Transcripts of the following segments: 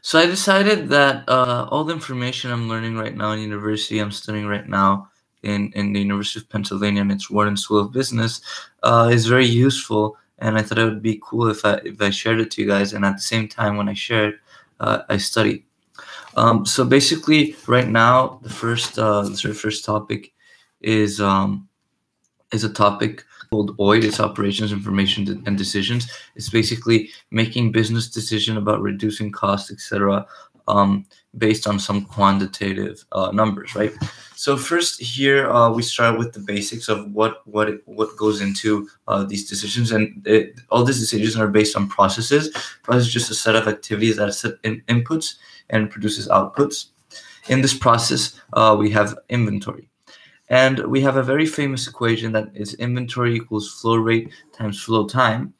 So I decided that all the information I'm learning right now in university, I'm studying right now in the University of Pennsylvania and its Wharton School of Business, is very useful. And I thought it would be cool if I shared it to you guys. And at the same time, when I share it, I study. So basically, right now, the first topic is um, is a topic called OIDD. It's Operations, Information, and Decisions. It's basically making business decision about reducing costs, etc., based on some quantitative numbers, right? So first here we start with the basics of what goes into these decisions, and all these decisions are based on processes. Process is just a set of activities that set inputs and produces outputs. In this process, we have inventory. And we have a very famous equation that is inventory equals flow rate times flow time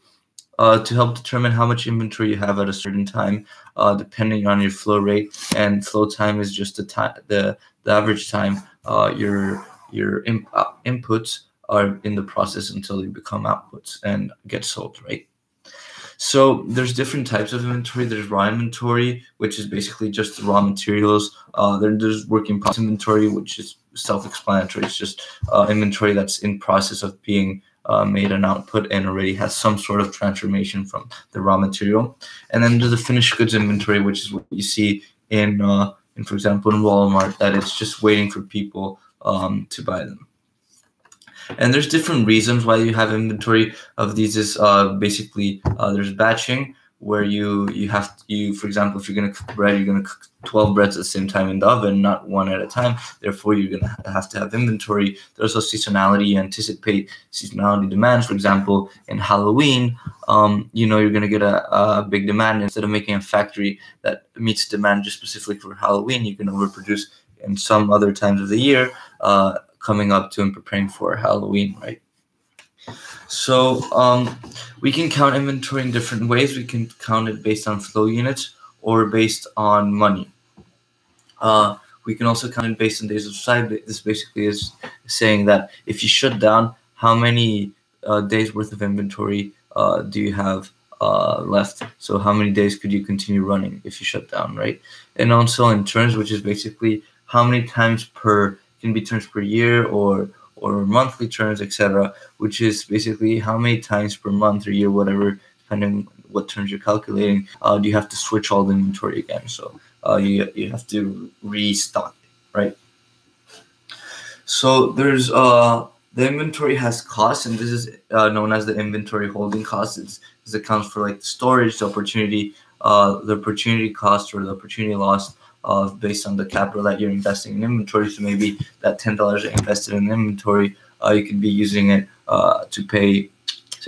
to help determine how much inventory you have at a certain time, depending on your flow rate. And flow time is just the average time your inputs are in the process until they become outputs and get sold, right? So there's different types of inventory. There's raw inventory, which is basically just the raw materials. There's work in process inventory, which is self-explanatory. It's just inventory that's in process of being made an output and already has some sort of transformation from the raw material. And then there's the finished goods inventory, which is what you see in for example, in Walmart, that it's just waiting for people to buy them. And there's different reasons why you have inventory of these. Is basically there's batching, where you for example, if you're going to cook bread, you're going to cook 12 breads at the same time in the oven, not one at a time. Therefore, you're going to have inventory. There's also seasonality. You anticipate seasonality demands. For example, in Halloween, you're going to get a big demand. Instead of making a factory that meets demand just specifically for Halloween, you can overproduce in some other times of the year, coming up to and preparing for Halloween, right? So we can count inventory in different ways. We can count it based on flow units or based on money. We can also count it based on days of supply. This basically is saying that if you shut down, how many days worth of inventory do you have left? So how many days could you continue running if you shut down, right? And also in turns, which is basically how many times can be turns per year or monthly turns, etc., which is basically how many times per month or year, whatever, depending what turns you're calculating, do you have to switch all the inventory again. So you have to restock, right? So there's the inventory has costs, and this is known as the inventory holding cost. This accounts for like the storage, the opportunity cost, or the opportunity loss based on the capital that you're investing in inventory. So maybe that $10 invested in inventory, you could be using it to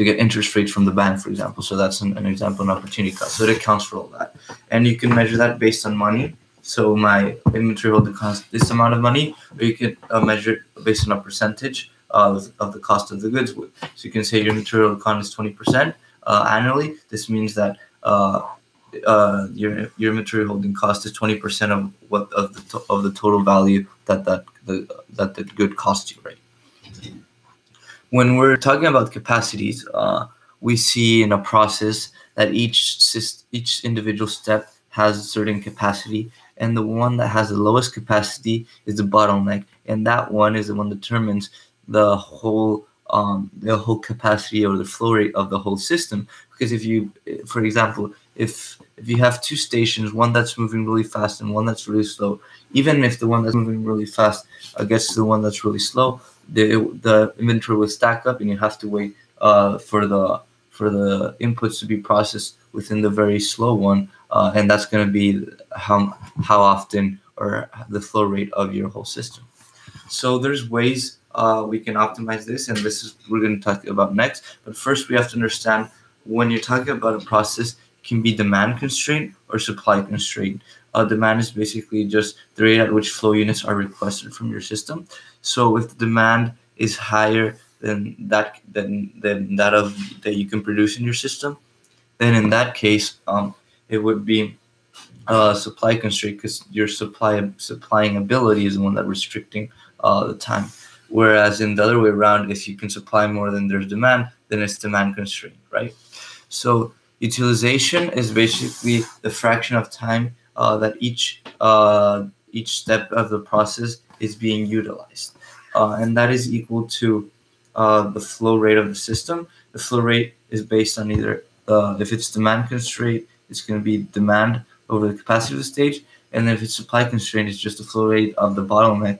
get interest rates from the bank, for example. So that's an example, an opportunity cost. So it accounts for all that. And you can measure that based on money. So my inventory holding cost this amount of money, or you can measure it based on a percentage of the cost of the goods. So you can say your inventory holding cost is 20% annually. This means that your inventory holding cost is 20% of the total value that the good costs you, right? When we're talking about capacities, we see in a process that each individual step has a certain capacity, and the one that has the lowest capacity is the bottleneck, and that one is the one that determines the whole capacity or the flow rate of the whole system. Because for example, if you have two stations, one that's moving really fast and one that's really slow, even if the one that's moving really fast gets to the one that's really slow, the inventory will stack up, and you have to wait for the inputs to be processed within the very slow one, and that's going to be how often or the flow rate of your whole system. So there's ways we can optimize this, and this is what we're going to talk about next. But first, we have to understand, when you're talking about a process, it can be demand constraint or supply constraint. Demand is basically just the rate at which flow units are requested from your system. So if the demand is higher than that you can produce in your system, then in that case, it would be supply constraint, because your supplying ability is the one that restricting the time. Whereas in the other way around, if you can supply more than there's demand, then it's demand constraint, right? So utilization is basically the fraction of time that each step of the process is being utilized, and that is equal to the flow rate of the system. The flow rate is based on either if it's demand constraint, it's going to be demand over the capacity of the stage, and then if it's supply constraint, it's just the flow rate of the bottleneck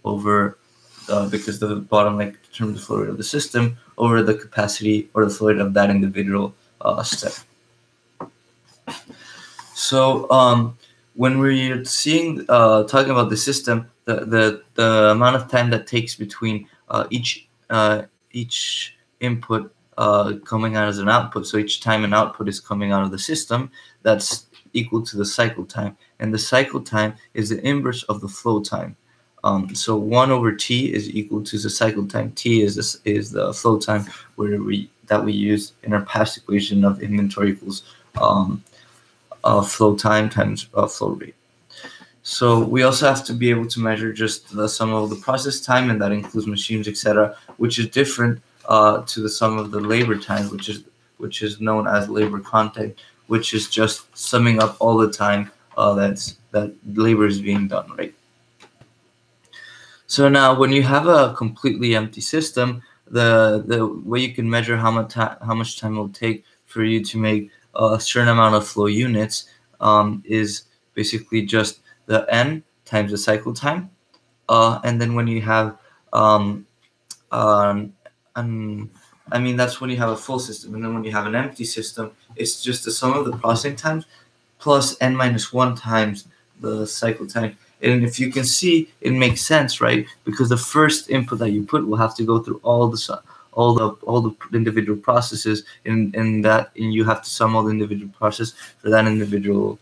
over because the bottleneck determines the flow rate of the system over the capacity or the flow rate of that individual step. So when we're talking about the system, the amount of time that takes between each input coming out as an output, so each time an output is coming out of the system, that's equal to the cycle time, and the cycle time is the inverse of the flow time. So 1 over T is equal to the cycle time. T is the flow time that we use in our past equation of inventory equals flow time times flow rate. So we also have to be able to measure just the sum of the process time, and that includes machines, etc., which is different to the sum of the labor time, which is known as labor content, which is just summing up all the time that labor is being done, right? So now, when you have a completely empty system, the way you can measure how much time it will take for you to make a certain amount of flow units is basically just the N times the cycle time, and then when you have that's when you have a full system, and then when you have an empty system, it's just the sum of the processing times plus N minus 1 times the cycle time. And if you can see, it makes sense, right? Because the first input that you put will have to go through all the individual processes, and you have to sum all the individual processes for that individual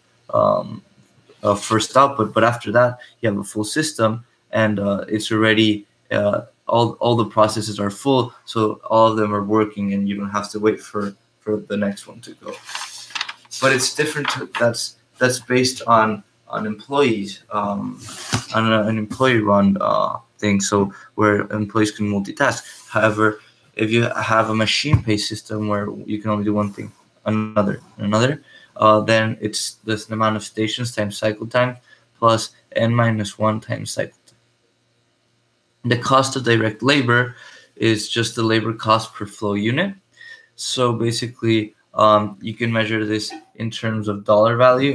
first output. But after that, you have a full system, and it's already all the processes are full, so all of them are working, and you don't have to wait for the next one to go. But it's different. That's based on employees, on an employee-run thing, so where employees can multitask. However, if you have a machine-based system where you can only do one thing, another, then it's this amount of stations times cycle time plus N minus 1 times cycle time. The cost of direct labor is just the labor cost per flow unit. So basically, you can measure this in terms of dollar value,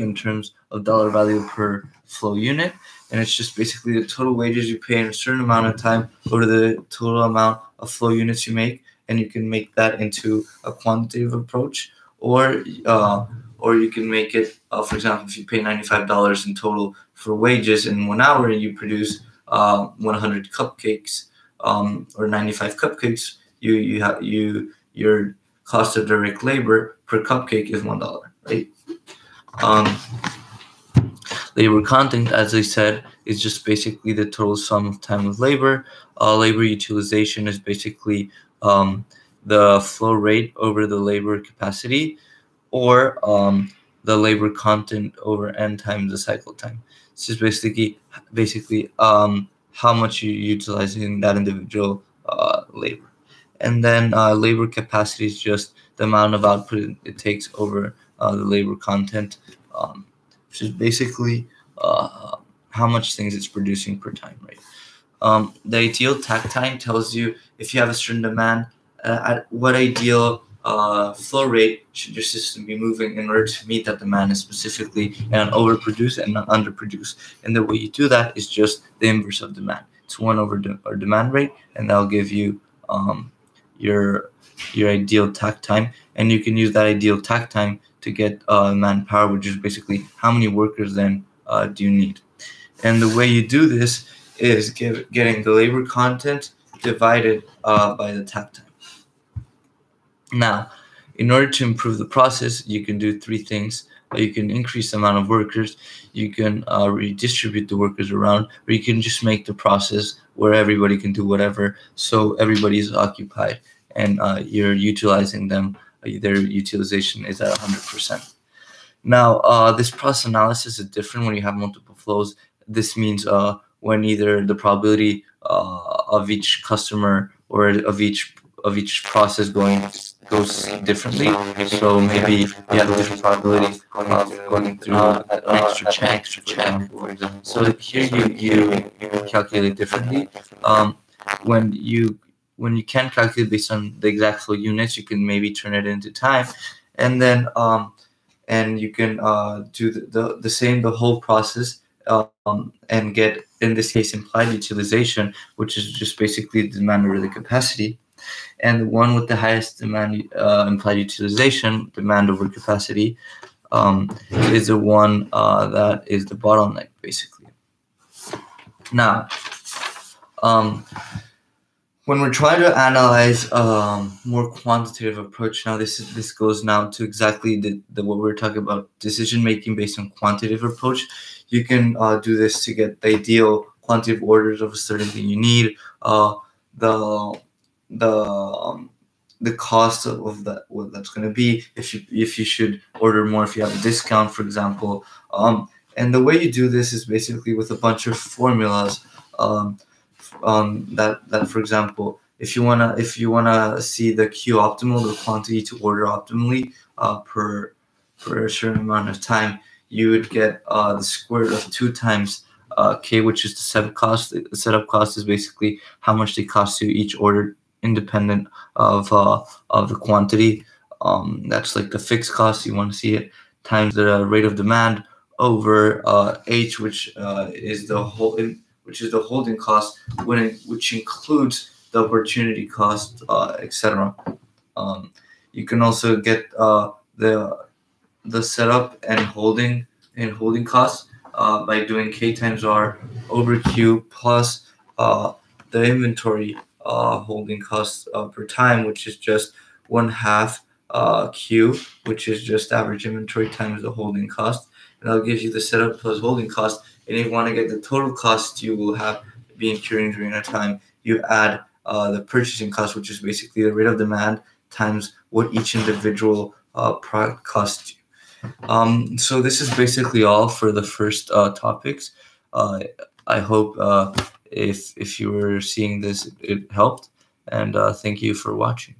per flow unit, and it's just basically the total wages you pay in a certain amount of time over the total amount of flow units you make, and you can make that into a quantitative approach, or you can make it, for example, if you pay $95 in total for wages in 1 hour and you produce 100 cupcakes or 95 cupcakes, your cost of direct labor per cupcake is $1, right? Labor content, as I said, is just basically the total sum of time of labor. Labor utilization is basically the flow rate over the labor capacity, or the labor content over N times the cycle time. It's just basically how much you utilize in that individual labor. And then labor capacity is just the amount of output it takes over the labor content, which is basically how much things it's producing per time, right? The ideal takt time tells you if you have a certain demand, at what ideal flow rate should your system be moving in order to meet that demand, and specifically and overproduce and not underproduce. And the way you do that is just the inverse of demand. It's 1 over our demand rate, and that'll give you your ideal takt time, and you can use that ideal takt time to get manpower, which is basically how many workers then do you need. And the way you do this is getting the labor content divided by the takt time. Now, in order to improve the process, you can do 3 things. You can increase the amount of workers, you can redistribute the workers around, or you can just make the process where everybody can do whatever, so everybody is occupied and you're utilizing them. Their utilization is at 100%. Now, this process analysis is different when you have multiple flows. This means when either the probability of each customer or of each process going goes differently. So maybe you have different probabilities of going through an extra check, for example. So here you calculate differently. When you can calculate based on the exact flow units, you can maybe turn it into time, and then and you can do the same, the whole process, and get, in this case, implied utilization, which is just basically the demand over the capacity. And the one with the highest demand, implied utilization, demand over capacity, is the one that is the bottleneck, basically. Now, when we're trying to analyze more quantitative approach, now this goes now to exactly the what we're talking about, decision making based on quantitative approach. You can do this to get the ideal quantitative orders of a certain thing you need, the cost of that, what that's going to be, if you should order more, if you have a discount, for example. And the way you do this is basically with a bunch of formulas. That for example, if you wanna see the Q optimal, the quantity to order optimally per a certain amount of time, you would get the square root of 2 times K, which is the setup cost. The setup cost is basically how much they cost you each order, independent of the quantity. That's like the fixed cost. You want to see it times the rate of demand over H, which is the holding cost, which includes the opportunity cost, etc. You can also get the setup and holding costs by doing K times R over Q plus the inventory holding cost per time, which is just 1/2 Q, which is just average inventory times the holding cost. And that'll give you the setup plus holding cost. And if you want to get the total cost you will have be incurring during that time, you add the purchasing cost, which is basically the rate of demand times what each individual product costs you. So this is basically all for the first topics. I hope if you were seeing this, it helped, and thank you for watching.